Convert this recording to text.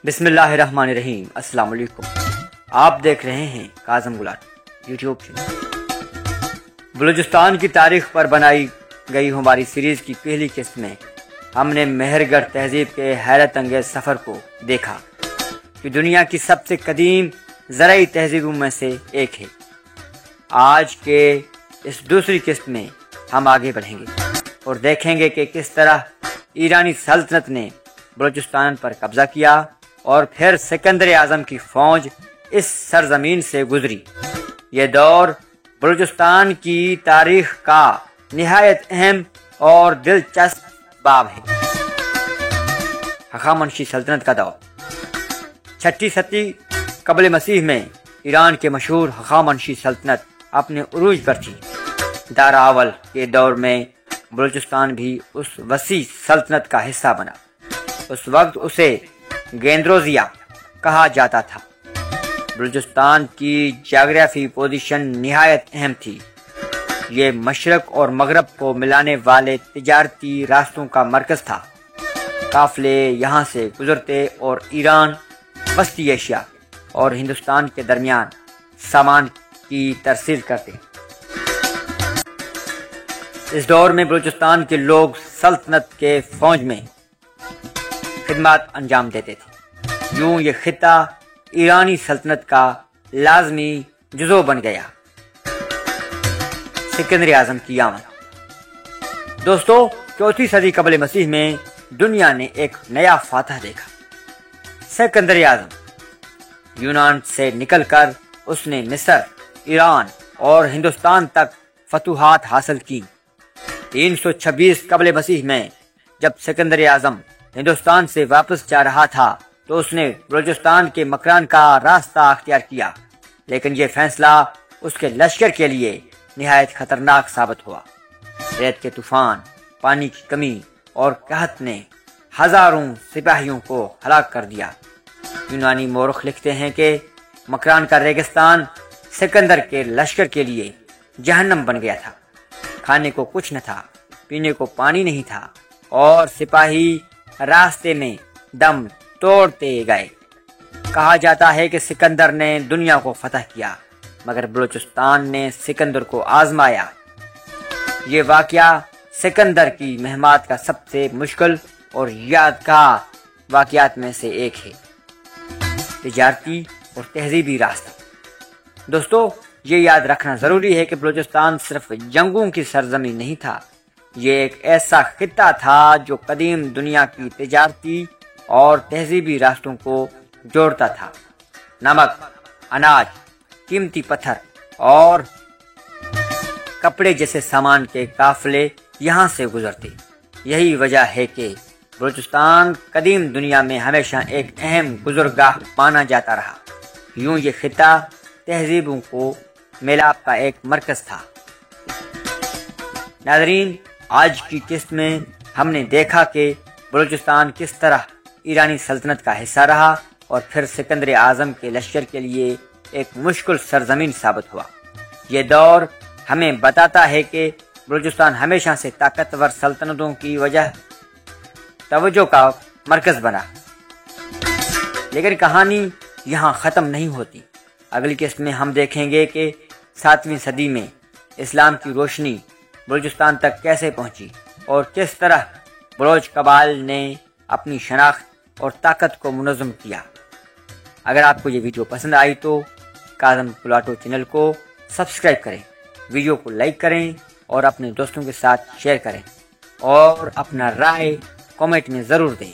بسم اللہ الرحمن الرحیم۔ السلام علیکم، آپ دیکھ رہے ہیں کاظم گلاٹو یوٹیوب چینل۔ بلوچستان کی تاریخ پر بنائی گئی ہماری سیریز کی پہلی قسط میں ہم نے مہر گڑھ تہذیب کے حیرت انگیز سفر کو دیکھا جو دنیا کی سب سے قدیم زرعی تہذیبوں میں سے ایک ہے۔ آج کے اس دوسری قسط میں ہم آگے بڑھیں گے اور دیکھیں گے کہ کس طرح ایرانی سلطنت نے بلوچستان پر قبضہ کیا اور پھر سکندر اعظم کی فوج اس سرزمین سے گزری۔ یہ دور بلوچستان کی تاریخ کا نہایت اہم اور دلچسپ باب ہے۔ ہخامنشی سلطنت کا دور 6 صدی قبل مسیح میں ایران کے مشہور ہخامنشی سلطنت اپنے عروج پر تھی۔ دار اول کے دور میں بلوچستان بھی اس وسیع سلطنت کا حصہ بنا۔ اس وقت اسے گیندروزیا کہا جاتا تھا۔ بلوچستان کی جغرافی پوزیشن نہایت اہم تھی۔ یہ مشرق اور مغرب کو ملانے والے تجارتی راستوں کا مرکز تھا۔ قافلے یہاں سے گزرتے اور ایران، وسطی ایشیا اور ہندوستان کے درمیان سامان کی ترسیل کرتے۔ اس دور میں بلوچستان کے لوگ سلطنت کے فوج میں خدمات انجام دیتے تھے۔ یوں یہ خطہ ایرانی سلطنت کا لازمی جزو بن گیا۔ سکندر اعظم کی آمد۔ دوستو، 4 صدی قبل مسیح میں دنیا نے ایک نیا فاتح دیکھا، سکندر اعظم۔ یونان سے نکل کر اس نے مصر، ایران اور ہندوستان تک فتوحات حاصل کی۔ 326 قبل مسیح میں جب سکندر اعظم ہندوستان سے واپس جا رہا تھا تو اس نے بلوچستان کے مکران کا راستہ اختیار کیا، لیکن یہ فیصلہ اس کے لشکر کے لیے نہایت خطرناک ثابت ہوا۔ ریت کے طوفان، پانی کی کمی اور قحط نے ہزاروں سپاہیوں کو ہلاک کر دیا۔ یونانی مورخ لکھتے ہیں کہ مکران کا ریگستان سکندر کے لشکر کے لیے جہنم بن گیا تھا۔ کھانے کو کچھ نہ تھا، پینے کو پانی نہیں تھا اور سپاہی راستے میں دم توڑتے گئے۔ کہا جاتا ہے کہ سکندر نے دنیا کو فتح کیا مگر بلوچستان نے سکندر کو آزمایا۔ یہ واقعہ سکندر کی مہمات کا سب سے مشکل اور یادگار واقعات میں سے ایک ہے۔ تجارتی اور تہذیبی راستہ۔ دوستو، یہ یاد رکھنا ضروری ہے کہ بلوچستان صرف جنگوں کی سرزمین نہیں تھا، یہ ایک ایسا خطہ تھا جو قدیم دنیا کی تجارتی اور تہذیبی راستوں کو جوڑتا تھا۔ نمک، اناج، قیمتی پتھر اور کپڑے جیسے سامان کے قافلے یہاں سے گزرتے۔ یہی وجہ ہے کہ بلوچستان قدیم دنیا میں ہمیشہ ایک اہم گزرگاہ مانا جاتا رہا۔ یوں یہ خطہ تہذیبوں کو میلاپ کا ایک مرکز تھا۔ ناظرین، آج کی قسط میں ہم نے دیکھا کہ بلوچستان کس طرح ایرانی سلطنت کا حصہ رہا اور پھر سکندر اعظم کے لشکر کے لیے ایک مشکل سرزمین ثابت ہوا۔ یہ دور ہمیں بتاتا ہے کہ بلوچستان ہمیشہ سے طاقتور سلطنتوں کی توجہ کا مرکز بنا۔ لیکن کہانی یہاں ختم نہیں ہوتی۔ اگلی قسط میں ہم دیکھیں گے کہ 7ویں صدی میں اسلام کی روشنی بلوچستان تک کیسے پہنچی اور کس طرح بلوچ قبائل نے اپنی شناخت اور طاقت کو منظم کیا۔ اگر آپ کو یہ ویڈیو پسند آئی تو کاظم گلاٹو چینل کو سبسکرائب کریں، ویڈیو کو لائک کریں اور اپنے دوستوں کے ساتھ شیئر کریں اور اپنا رائے کامنٹ میں ضرور دیں۔